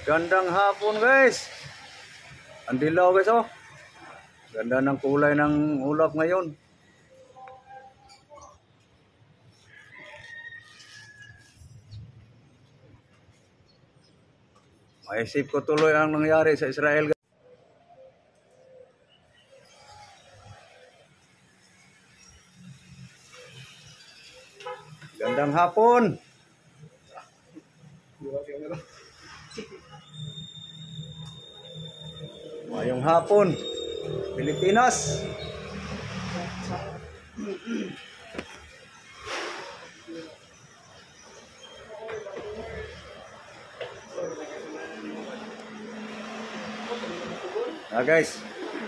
Gandang hapon guys. Ang dilaw guys oh. Ganda ng kulay ng ulap ngayon. Maisip ko tuloy ang nangyari sa Israel. Gandang hapon. Mayong hapon, Pilipinas. Guys,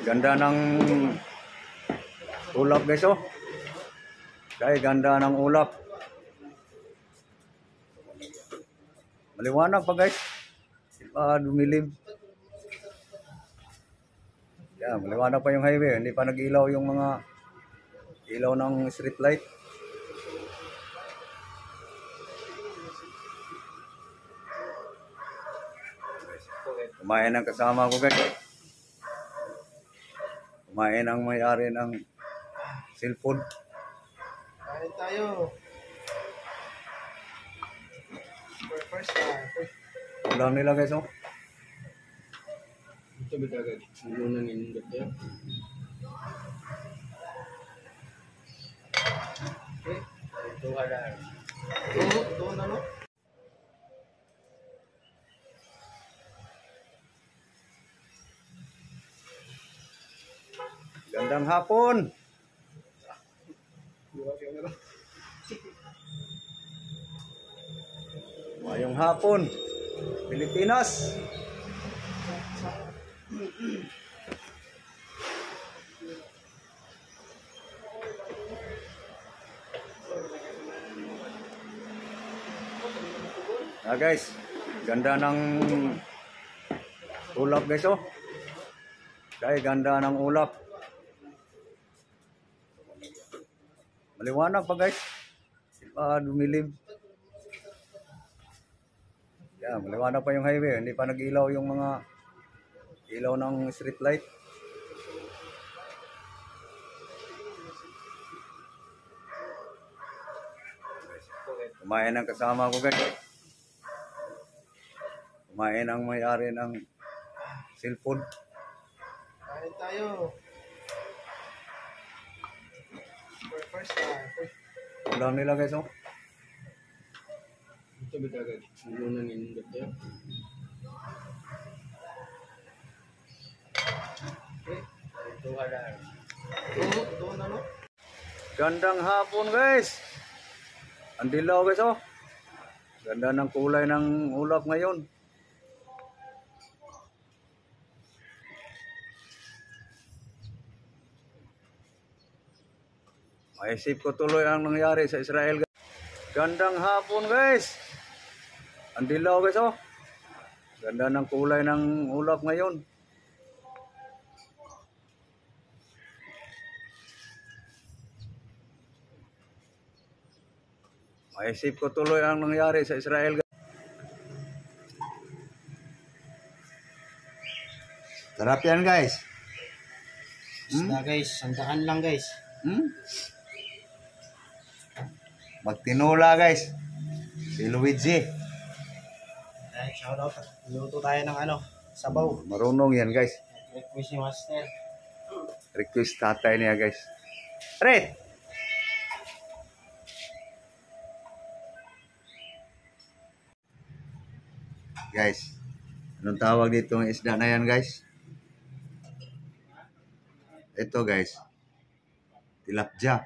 ganda ng ulap guys oh. Kaya ganda ng ulap. Maliwanag pa guys. Dumilim. Yeah, maliwanag pa yung highway. Hindi pa nag-ilaw yung mga ilaw ng street light. Kumain ang kasama ko guys. Kumain ang may-ari ng cellphone. Kain tayo. First time. Ulam nila guys oh. Ito ba agad? Ano nang inindot yan? Okay. Ito ka lang. Ito na no? Gandang hapon. Mayong hapon, Pilipinas. Guys, ganda ng ulap guys oh. Kaya ganda ng ulap. Maliwanag pa guys. Dumilim. Yeah, maliwanag pa yung highway. Hindi pa nag-ilaw yung mga ilaw ng street light. Kumain ang kasama ko guys. Kumain ang may-ari ng cellphone. Kain tayo. First time. Ulam nila guys oh. Ito ba agad? Ano nang inindot yan? Okay. Ito ka lang. Ito na no? Gandang hapon guys. Ang dilaw guys oh. Ganda ng kulay ng ulap ngayon. Maisip ko tuloy ang nangyari sa Israel. Gandang hapon guys. Ang dilaw guys oh. Ganda ng kulay ng ulap ngayon. Maisip ko tuloy ang nangyari sa Israel. Sarap yan guys. Basta guys, sandahan lang guys. Magtinula guys. Si Luigi. Ay, shout out. Luto tayo ng ano, sabaw. Marunong yan guys. Request ni Master. Request tatay niya guys. Red! Guys, anong tawag dito ng isda na yan guys? Ito guys, tilapia.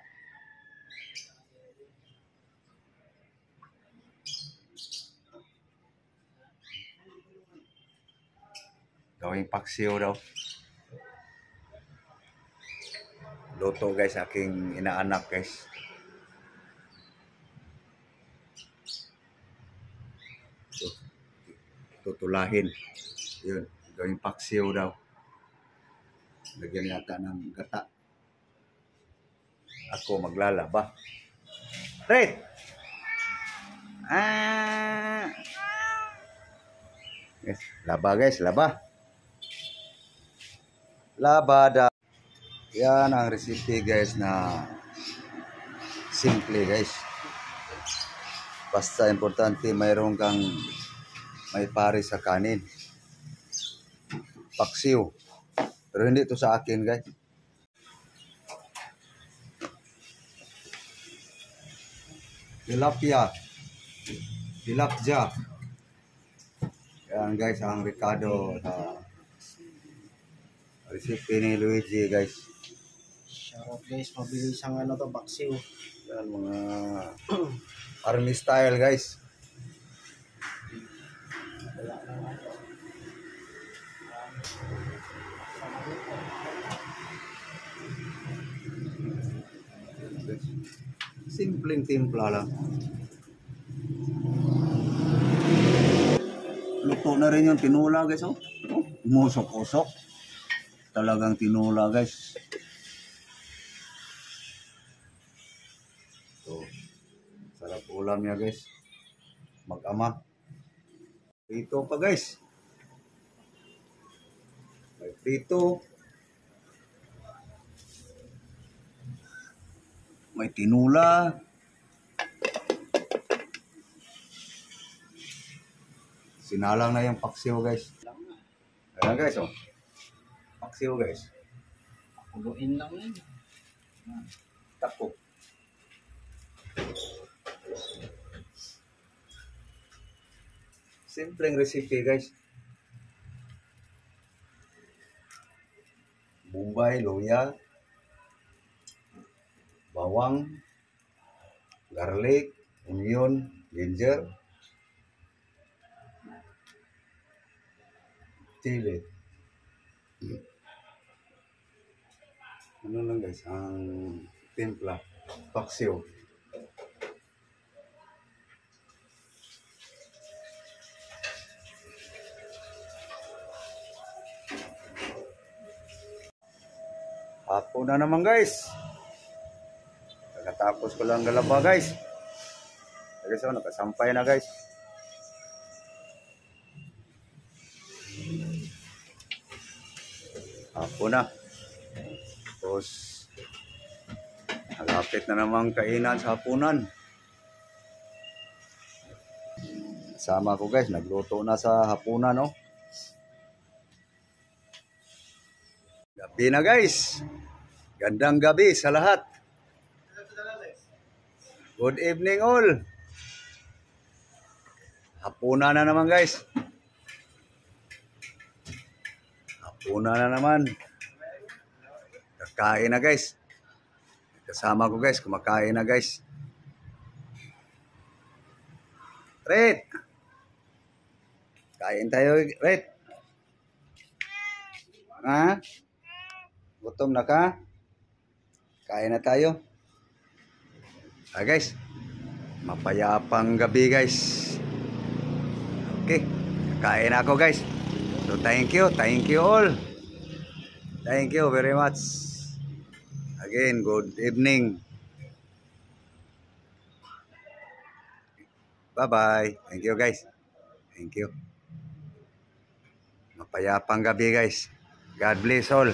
Gawing paksiw daw. Luto guys, aking inaanak guys. Tutulahin. Yun, gawing paksiw daw. Lagyan yata ng gata. Ako maglalaba. Red! Guys, laba guys, laba. Labada. Yan ang recipe guys na simple guys. Basta importante mayroon kang may pare sa kanin. Paksiw. Pero hindi ito sa akin guys. Tilapia. Tilapia. Yan guys ang Ricardo recipe ni Luigi guys. Shoutout guys, mabilis ang ano to, baksiw. Yan mga army style guys. Simpleng timpla lang. Luto na rin yung tinula guys. Oh. Musok-usok. Talagang tinula guys. So, sarap ulam niya guys. Mag-ama. Prito pa guys. May prito. May tinula. Sinalang na yung paksiw guys. Ayan guys oh. Paksiw guys. Puguin lang yun. Tako. Simpleng recipe guys. Bombay, luya, bawang, garlic, onion, ginger, chili. Ano lang guys, ang timpla, paksiw. Hapon na naman guys. Pagkatapos ko lang galaba guys. Guys, oh, nakasampay na guys. Hapon na. Tapos nalapit na naman kainan sa hapunan. Sama ko guys, nagluto na sa hapunan no. Gabi na guys. Gandang gabi sa lahat. Good evening all. Hapunan na naman guys. Hapunan na naman. Kakain na guys. Kasama ko guys, kumakain na guys. Red. Kain tayo, Red. Ha? Gutom na ka? Kain na tayo. Guys, mapayapang gabi guys. Okay, kain ako guys. So thank you all. Thank you very much. Again, good evening. Bye-bye. Thank you guys. Thank you. Mapayapang gabi guys. God bless all.